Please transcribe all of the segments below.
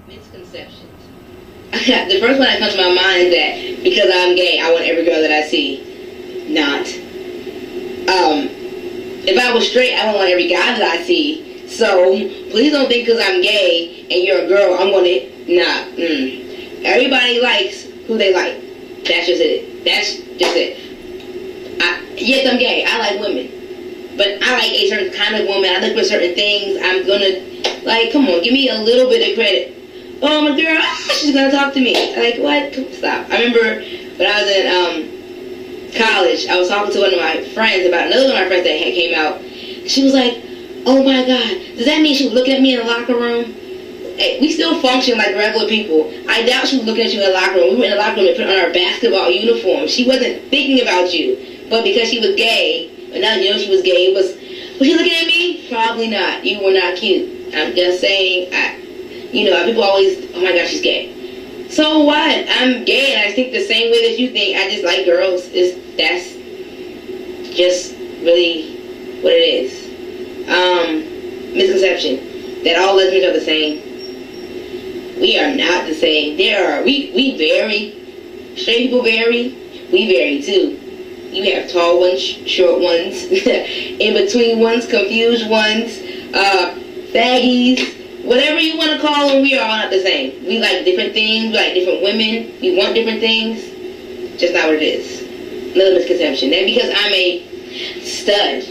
Misconceptions. The first one that comes to my mind is that because I'm gay, I want every girl that I see. Not. If I was straight, I don't want every guy that I see. So please don't think because I'm gay and you're a girl, I'm gonna Everybody likes who they like. That's just it. That's just it. Yes, I'm gay. I like women, but I like a certain kind of woman. I look for certain things. I'm gonna come on, give me a little bit of credit. Oh, my girl, she's gonna talk to me. Like, what? Stop. I remember when I was in college, I was talking to one of my friends about another one of my friends that had came out. She was like, oh my God, does that mean she was looking at me in the locker room? Hey, we still function like regular people. I doubt she was looking at you in the locker room. We were in the locker room and put on our basketball uniform. She wasn't thinking about you. But because she was gay, and now you know she was gay, was she looking at me? Probably not. You were not cute. I'm just saying, people always, oh my gosh, she's gay. So what? I'm gay and I think the same way that you think. I just like girls. That's just really what it is. Misconception that all lesbians are the same. We are not the same. We vary. Straight people vary. We vary too. You have tall ones, short ones, in between ones, confused ones, faggies. Whatever you want to call them, we are all not the same. We like different things. We like different women. We want different things. Just not what it is. Another misconception. That because I'm a stud.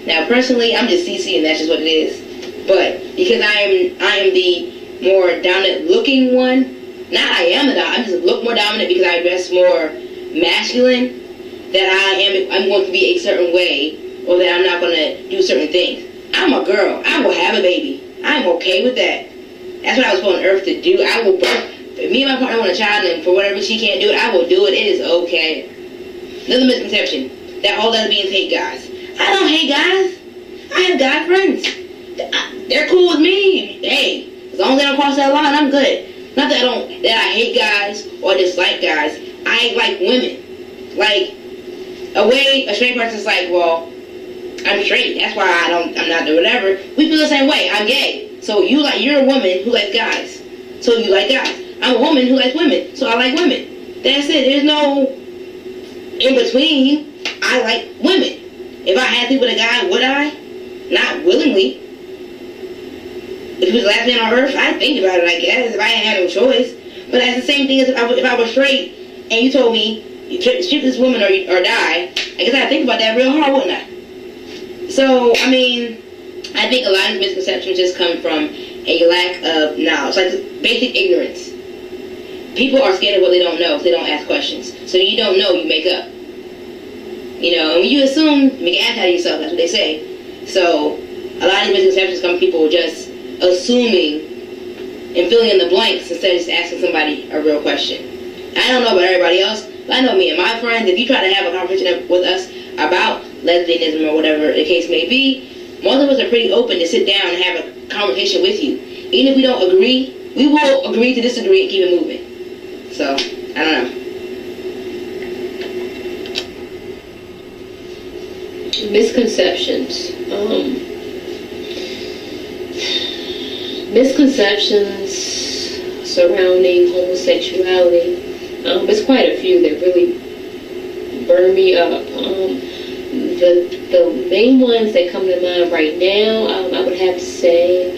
Now, personally, I'm just CC, and that's just what it is. But because I am the more dominant looking one. Not I am the dominant. I just look more dominant because I dress more masculine. That I'm going to be a certain way, or that I'm not going to do certain things. I'm a girl. I will have a baby. I'm okay with that. That's what I was put on earth to do. I will birth. If me and my partner want a child, and for whatever she can't do it, I will do it. It is okay. Another misconception that all lesbians hate guys. I don't hate guys. I have guy friends. They're cool with me. Hey, as long as they don't cross that line, I'm good. Not that I hate guys or dislike guys. I like women. Like a straight person's like, well, I'm straight. That's why I'm not doing whatever. We feel the same way. I'm gay. So you're a woman who likes guys. So you like guys. I'm a woman who likes women. So I like women. That's it. There's no in between. I like women. If I had to be with a guy, would I? Not willingly. If he was the last man on earth, I'd think about it, I guess, if I hadn't had no choice. But that's the same thing as if I was straight and you told me, shoot this woman or die, I guess I'd think about that real hard, wouldn't I? So, I think a lot of misconceptions just come from a lack of knowledge, like basic ignorance. People are scared of what they don't know if they don't ask questions. So you don't know, you make up. And when you assume, you make an ass out of yourself, that's what they say. So, a lot of these misconceptions come from people just assuming and filling in the blanks instead of just asking somebody a real question. I don't know about everybody else, but I know me and my friends, if you try to have a conversation with us about lesbianism or whatever the case may be, most of us are pretty open to sit down and have a conversation with you. Even if we don't agree, we will agree to disagree and keep it moving. So, I don't know. Misconceptions. Misconceptions surrounding homosexuality. There's quite a few that really burn me up. The main ones that come to mind right now, I would have to say,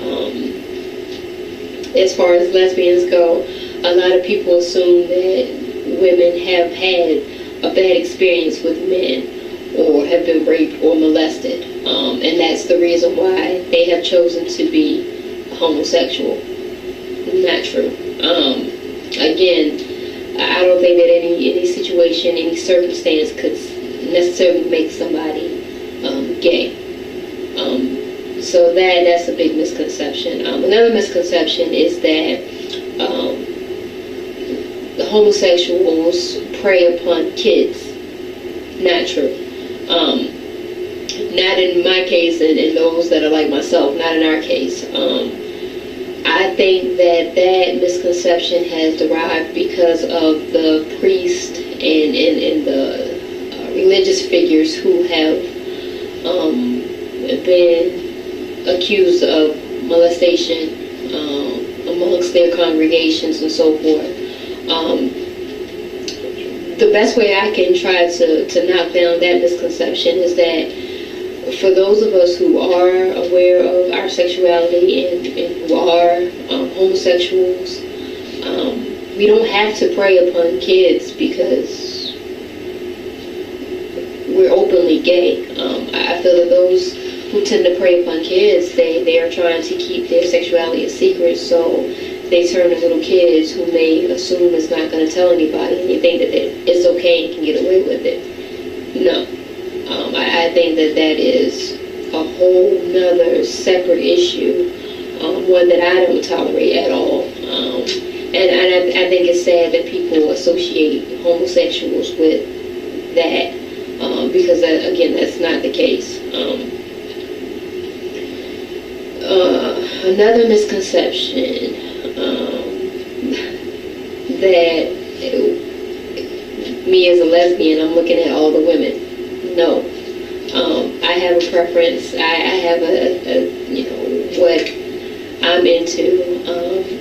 as far as lesbians go, a lot of people assume that women have had a bad experience with men or have been raped or molested, and that's the reason why they have chosen to be homosexual. Not true. Again, I don't think that any situation, any circumstance could necessarily make somebody gay. So that's a big misconception. Another misconception is that the homosexuals prey upon kids. Not true. Not in my case, and those that are like myself, not in our case. I think that misconception has derived because of the priest and the religious figures who have been accused of molestation amongst their congregations and so forth. The best way I can try to knock down that misconception is that for those of us who are aware of our sexuality and who are homosexuals, we don't have to prey upon kids because we're openly gay. I feel that those who tend to prey upon kids, they are trying to keep their sexuality a secret, so they turn to little kids who may assume is not going to tell anybody, and they think that it's okay and can get away with it. No. I think that is a whole nother separate issue, one that I don't tolerate at all. And I think it's sad that people associate homosexuals with that, because, again, that's not the case. Another misconception that me as a lesbian, I'm looking at all the women. No. I have a preference. I have what I'm into.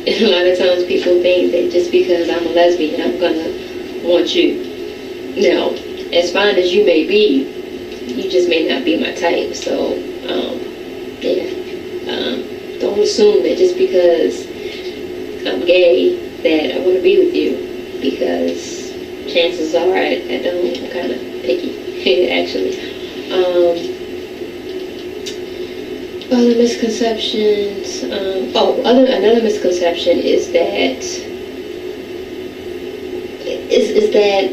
And a lot of times people think that just because I'm a lesbian, I'm gonna want you. Now, as fine as you may be, you just may not be my type. So, don't assume that just because I'm gay that I want to be with you, because chances are I don't. I'm kind of picky, actually. Other misconceptions. Another misconception is that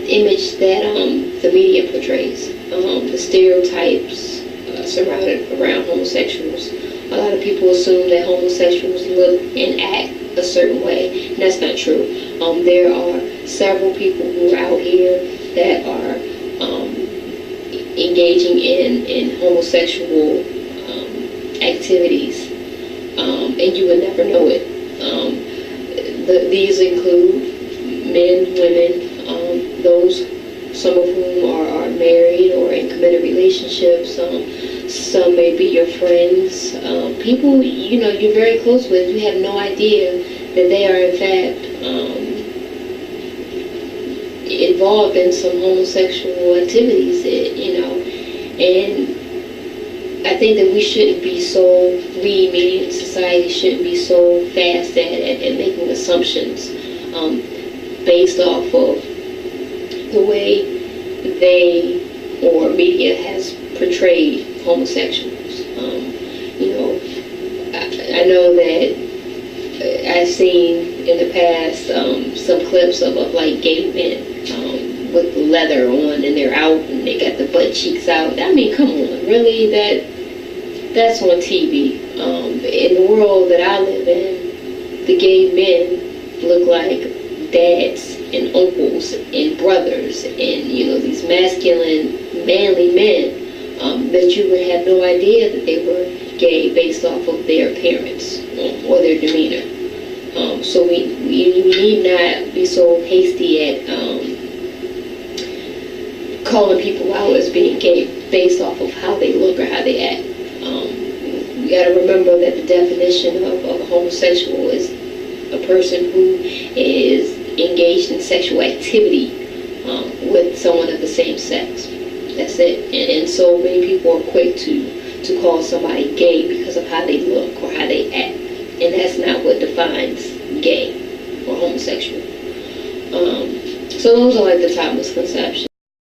image that the media portrays, the stereotypes surrounded around homosexuals. A lot of people assume that homosexuals look and act a certain way, and that's not true. There are several people who are out here that are engaging in homosexual activities, and you would never know it. These include men, women, those, some of whom are married or in committed relationships. Some may be your friends, people you're very close with. You have no idea that they are in fact involved in some homosexual activities, and I think that we media in society shouldn't be so fast at making assumptions based off of the way they or media has portrayed homosexuals. I know that I've seen in the past some clips of like gay men with leather on, and they're out and they got the butt cheeks out. I mean, come on, really? That's on TV. In the world that I live in, the gay men look like dads and uncles and brothers, and these masculine, manly men that you would have no idea that they were gay based off of their appearance or their demeanor. So we need not be so hasty at calling people out as being gay based off of how they look or how they act. We got to remember that the definition of a homosexual is a person who is engaged in sexual activity with someone of the same sex. That's it. And so many people are quick to call somebody gay because of how they look or how they act. And that's not what defines gay or homosexual. So those are like the top misconceptions.